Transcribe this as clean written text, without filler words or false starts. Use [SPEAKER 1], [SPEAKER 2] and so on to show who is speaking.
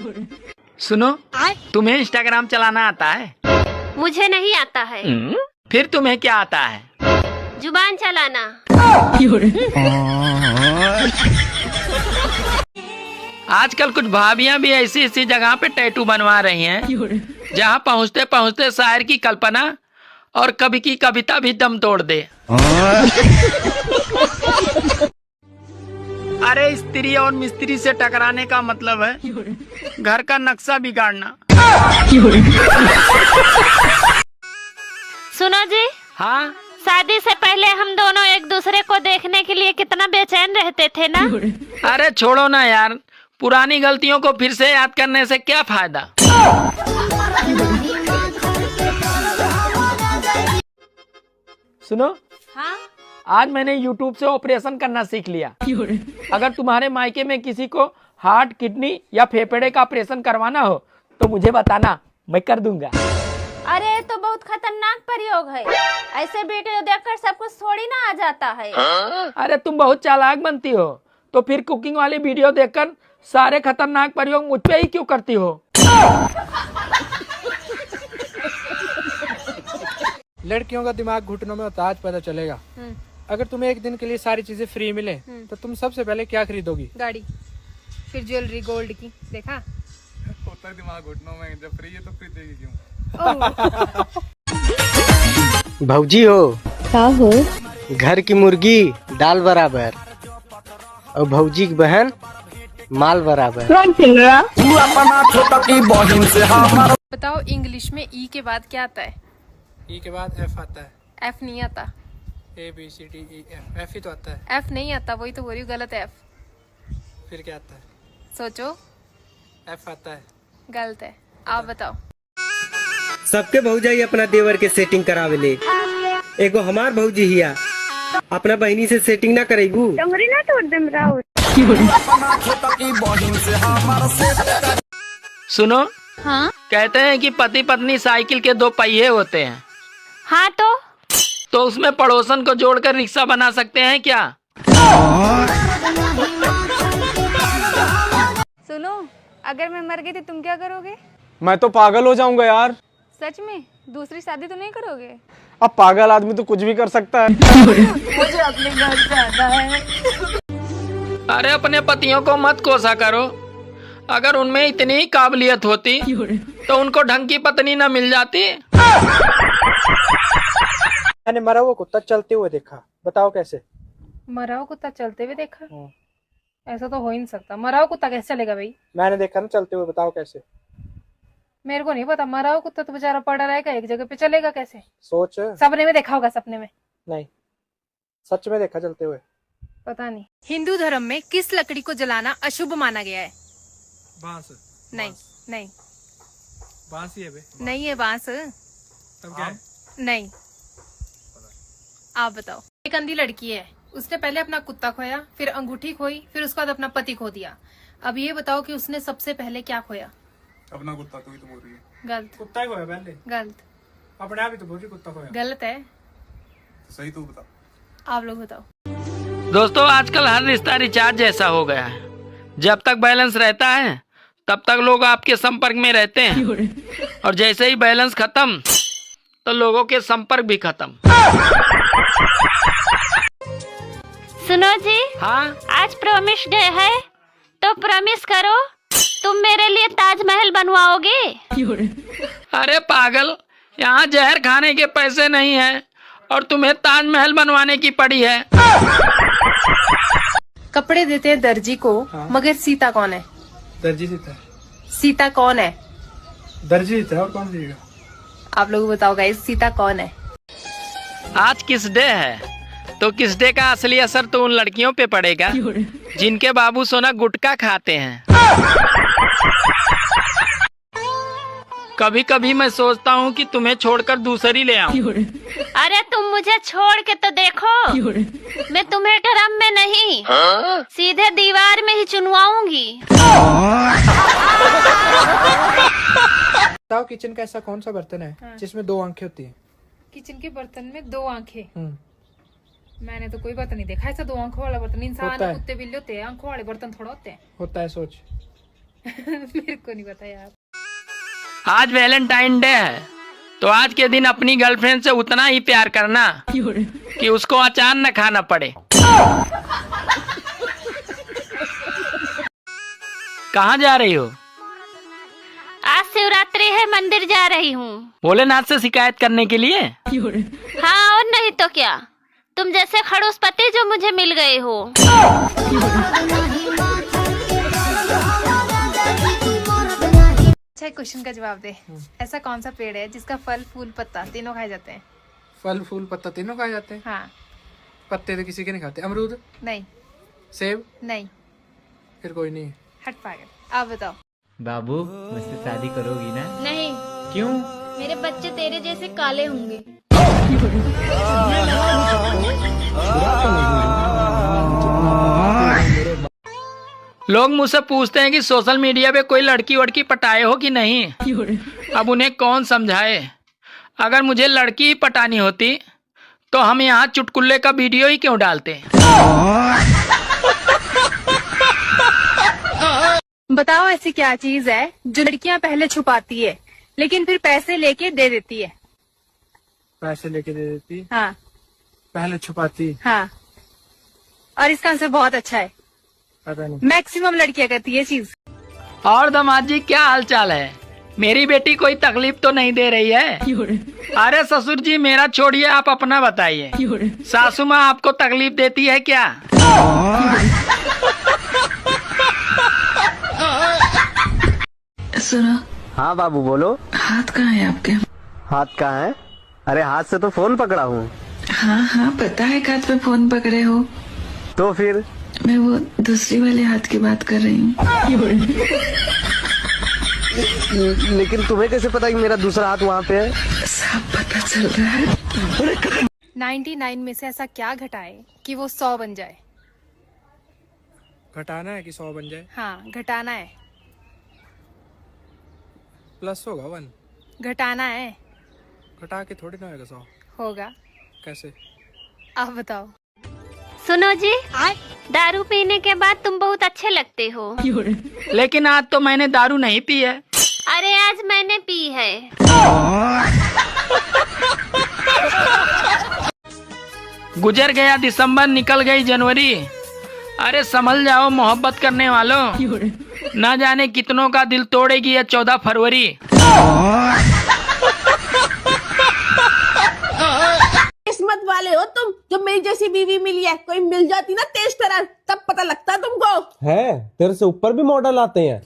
[SPEAKER 1] सुनो, तुम्हें इंस्टाग्राम चलाना आता है?
[SPEAKER 2] मुझे नहीं आता है।
[SPEAKER 1] फिर तुम्हें क्या आता है?
[SPEAKER 2] जुबान चलाना।
[SPEAKER 1] आजकल कुछ भाभियां भी ऐसी ऐसी जगह पे टैटू बनवा रही हैं, जहां पहुंचते पहुंचते शायर की कल्पना और कवि की कविता भी दम तोड़ दे। अरे स्त्री और मिस्त्री से टकराने का मतलब है घर का नक्शा बिगाड़ना।
[SPEAKER 2] सुनो जी।
[SPEAKER 1] हाँ,
[SPEAKER 2] शादी से पहले हम दोनों एक दूसरे को देखने के लिए कितना बेचैन रहते थे ना।
[SPEAKER 1] अरे छोड़ो ना यार, पुरानी गलतियों को फिर से याद करने से क्या फायदा। सुनो,
[SPEAKER 2] हाँ?
[SPEAKER 1] आज मैंने YouTube से ऑपरेशन करना सीख लिया। अगर तुम्हारे मायके में किसी को हार्ट, किडनी या फेफड़े का ऑपरेशन करवाना हो तो मुझे बताना, मैं कर दूंगा।
[SPEAKER 2] अरे तो बहुत खतरनाक प्रयोग है। ऐसे वीडियो देखकर सब कुछ थोड़ी ना आ जाता है।
[SPEAKER 1] अरे तुम बहुत चालाक बनती हो, तो फिर कुकिंग वाली वीडियो देखकर सारे खतरनाक प्रयोग मुझ पे ही क्यों करती हो?
[SPEAKER 3] लड़कियों का दिमाग घुटनों में होता है, आज पता चलेगा। अगर तुम्हें एक दिन के लिए सारी चीजें फ्री मिले तो तुम सबसे पहले क्या खरीदोगी?
[SPEAKER 4] गाड़ी, फिर ज्वेलरी गोल्ड की। देखा
[SPEAKER 5] होता है दिमाग घुटनों में, जब फ्री है तो खरीदेगी क्यों?
[SPEAKER 6] भौजी हो
[SPEAKER 7] का हो?
[SPEAKER 6] घर की मुर्गी दाल बराबर और भौजी की बहन माल बराबर।
[SPEAKER 4] बताओ, इंग्लिश में ई के बाद क्या आता है?
[SPEAKER 3] ई के बाद एफ आता है।
[SPEAKER 4] एफ नहीं आता।
[SPEAKER 3] ABCDEF, एफ ही तो आता है।
[SPEAKER 4] एफ नहीं आता, वही तो बोल रही हूँ, गलत है। एफ
[SPEAKER 3] फिर क्या आता है?
[SPEAKER 4] सोचो।
[SPEAKER 3] एफ आता है।
[SPEAKER 4] गलत है, आप बताओ।
[SPEAKER 6] सबके भौजाई अपना देवर के सेटिंग करावे ले, एगो हमार भौजी हिया अपना बहनी से सेटिंग ना करेगू।
[SPEAKER 1] सुनो,
[SPEAKER 2] हाँ?
[SPEAKER 1] कहते हैं कि पति पत्नी साइकिल के दो पहिए होते हैं।
[SPEAKER 2] हाँ
[SPEAKER 1] तो उसमें पड़ोसन को जोड़कर रिक्शा बना सकते हैं क्या?
[SPEAKER 4] सुनो, अगर मैं मर गई तो तुम क्या करोगे?
[SPEAKER 8] मैं तो पागल हो जाऊंगा यार।
[SPEAKER 4] सच में? दूसरी शादी तो नहीं करोगे?
[SPEAKER 8] अब पागल आदमी तो कुछ भी कर सकता है।
[SPEAKER 2] मुझे अपने घर जाना है।
[SPEAKER 1] अरे अपने पतियों को मत कोसा करो। अगर उनमें इतनी ही काबिलियत होती तो उनको ढंग की पत्नी न मिल जाती।
[SPEAKER 3] मैंने मरा हुआ कुत्ता चलते हुए देखा, बताओ कैसे?
[SPEAKER 4] मरा हुआ कुत्ता चलते हुए देखा? ऐसा तो हो ही नहीं सकता। मरा हुआ कुत्ता कैसे चलेगा भाई?
[SPEAKER 3] मैंने देखा ना चलते हुए, बताओ कैसे?
[SPEAKER 4] मेरे को नहीं पता। मरा हुआ कुत्ता तो बेचारा पड़ा रहेगा एक जगह पे, चलेगा कैसे?
[SPEAKER 3] सोच।
[SPEAKER 4] सपने में देखा होगा। सपने में
[SPEAKER 3] नहीं, सच में देखा चलते हुए।
[SPEAKER 4] पता नहीं। हिंदू धर्म में किस लकड़ी को जलाना अशुभ माना गया है?
[SPEAKER 3] बांस।
[SPEAKER 4] नहीं नहीं
[SPEAKER 3] बांस ही है बे।
[SPEAKER 4] नहीं है बांस।
[SPEAKER 3] तब क्या है?
[SPEAKER 4] नहीं, आप बताओ। एक अंधी लड़की है, उसने पहले अपना कुत्ता खोया, फिर अंगूठी खोई, फिर उसके बाद अपना पति खो दिया। अब ये बताओ कि उसने सबसे पहले क्या खोया?
[SPEAKER 5] अपना कुत्ता। तू ही तो बोल रही है।
[SPEAKER 4] गलत।
[SPEAKER 3] कुत्ता ही खोया पहले।
[SPEAKER 4] गलत।
[SPEAKER 3] अपने आप ही तो बोल रही कुत्ता खोया।
[SPEAKER 4] गलत है।
[SPEAKER 5] तो सही तू बता।
[SPEAKER 4] आप लोग बताओ।
[SPEAKER 1] दोस्तों, आजकल हर रिश्ता रिचार्ज जैसा हो गया है। जब तक बैलेंस रहता है तब तक लोग आपके संपर्क में रहते हैं, और जैसे ही बैलेंस खत्म तो लोगों के संपर्क भी खत्म।
[SPEAKER 2] सुनो जी।
[SPEAKER 1] हाँ?
[SPEAKER 2] आज प्रॉमिस डे है, तो प्रॉमिस करो तुम मेरे लिए ताजमहल बनवाओगे?
[SPEAKER 1] अरे पागल, यहाँ जहर खाने के पैसे नहीं हैं और तुम्हें ताजमहल बनवाने की पड़ी है।
[SPEAKER 4] कपड़े देते हैं दर्जी को, मगर सीता कौन है?
[SPEAKER 3] दर्जी सीता।
[SPEAKER 4] सीता कौन है?
[SPEAKER 3] दर्जी सीता और कौन देगा?
[SPEAKER 4] आप लोग बताओ गाइस, सीता कौन है?
[SPEAKER 1] आज किस डे है? तो किस डे का असली असर तो उन लड़कियों पे पड़ेगा जिनके बाबू सोना गुटखा खाते हैं। कभी कभी मैं सोचता हूँ कि तुम्हें छोड़कर दूसरी ले आऊं।
[SPEAKER 2] अरे तुम मुझे छोड़ के तो देखो, मैं तुम्हें ड्रम में नहीं सीधे दीवार में ही चुनवाऊंगी।
[SPEAKER 3] बताओ, किचन का ऐसा कौन सा बर्तन है जिसमें दो आंखें होती हैं?
[SPEAKER 4] किचन के बर्तन में दो आंखें? मैंने तो कोई बर्तन नहीं देखा ऐसा दो आंखों वाला बर्तन। इंसान, कुत्ते, बिल्ली होते हैं, आंखों वाले बर्तन थोड़ा होते हैं।
[SPEAKER 3] होता है, सोच।
[SPEAKER 4] मेरे को नहीं पता यार।
[SPEAKER 1] आज वैलेंटाइन डे है, तो आज के दिन अपनी गर्लफ्रेंड से उतना ही प्यार करना कि उसको अचार न खाना पड़े। कहाँ जा रही हो?
[SPEAKER 2] आज शिवरात्रि है, मंदिर जा रही हूँ।
[SPEAKER 1] भोलेनाथ से शिकायत करने के लिए?
[SPEAKER 2] हाँ और नहीं तो क्या, तुम जैसे खड़ूस पति जो मुझे मिल गए हो।
[SPEAKER 4] अच्छा, एक क्वेश्चन का जवाब दे। ऐसा कौन सा पेड़ है जिसका फल फूल पत्ता तीनों खाए जाते हैं?
[SPEAKER 3] फल फूल पत्ता तीनों खाए जाते हैं?
[SPEAKER 4] हाँ।
[SPEAKER 3] पत्ते तो किसी के नहीं खाते। अमरूद?
[SPEAKER 4] नहीं।
[SPEAKER 3] सेब?
[SPEAKER 4] नहीं।
[SPEAKER 3] फिर कोई नहीं।
[SPEAKER 4] हट पागल। आप बताओ।
[SPEAKER 7] बाबू मुझसे शादी करोगी ना?
[SPEAKER 2] नहीं।
[SPEAKER 7] क्यों?
[SPEAKER 2] मेरे बच्चे तेरे जैसे काले होंगे।
[SPEAKER 1] लोग मुझसे पूछते हैं कि सोशल मीडिया पे कोई लड़की वड़की पटाए हो कि नहीं। अब उन्हें कौन समझाए। अगर मुझे लड़की ही पटानी होती तो हम यहाँ चुटकुल्ले का वीडियो ही क्यों डालते।
[SPEAKER 4] बताओ ऐसी क्या चीज है जो लड़कियां पहले छुपाती है लेकिन फिर पैसे लेके दे देती है?
[SPEAKER 3] पैसे लेके दे देती,
[SPEAKER 4] हाँ।
[SPEAKER 3] पहले छुपाती।
[SPEAKER 4] हाँ। और इसका आंसर बहुत अच्छा है।
[SPEAKER 3] पता नहीं।
[SPEAKER 4] मैक्सिमम लड़कियां करती है चीज।
[SPEAKER 1] और दामाद जी क्या हाल चाल है? मेरी बेटी कोई तकलीफ तो नहीं दे रही है? अरे ससुर जी मेरा छोड़िए, आप अपना बताइए। सासू माँ आपको तकलीफ देती है क्या?
[SPEAKER 9] सुनो।
[SPEAKER 6] हाँ बाबू बोलो।
[SPEAKER 9] हाथ कहाँ है आपके?
[SPEAKER 6] हाथ कहाँ है? अरे हाथ से तो फोन पकड़ा हूँ।
[SPEAKER 9] हाँ हाँ पता है हाथ पे फोन पकड़े हो।
[SPEAKER 6] तो फिर?
[SPEAKER 9] मैं वो दूसरी वाले हाथ की बात कर रही हूँ।
[SPEAKER 6] लेकिन तुम्हें कैसे पता कि मेरा दूसरा हाथ वहाँ पे है?
[SPEAKER 9] सब पता चल रहा है।
[SPEAKER 4] 99 में से ऐसा क्या घटाए कि वो 100 बन जाए?
[SPEAKER 3] घटाना है कि 100 बन जाए?
[SPEAKER 4] हाँ, घटाना है।
[SPEAKER 3] प्लस होगा 1।
[SPEAKER 4] घटाना है।
[SPEAKER 3] घटा के थोड़ी ना होगा 100।
[SPEAKER 4] होगा।
[SPEAKER 3] कैसे?
[SPEAKER 4] आप बताओ।
[SPEAKER 2] सुनो जी, दारू पीने के बाद तुम बहुत अच्छे लगते हो।
[SPEAKER 1] लेकिन आज तो मैंने दारू नहीं पी है।
[SPEAKER 2] अरे आज मैंने पी है।
[SPEAKER 1] गुजर गया दिसंबर, निकल गई जनवरी। अरे संभल जाओ मोहब्बत करने वालों, ना जाने कितनों का दिल तोड़ेगी ये 14 फरवरी।
[SPEAKER 10] किस्मत वाले हो तुम, जो मेरी जैसी बीवी मिली है। कोई मिल जाती ना तेज तरह, तब पता लगता तुमको।
[SPEAKER 6] है तेरे से ऊपर भी मॉडल आते हैं।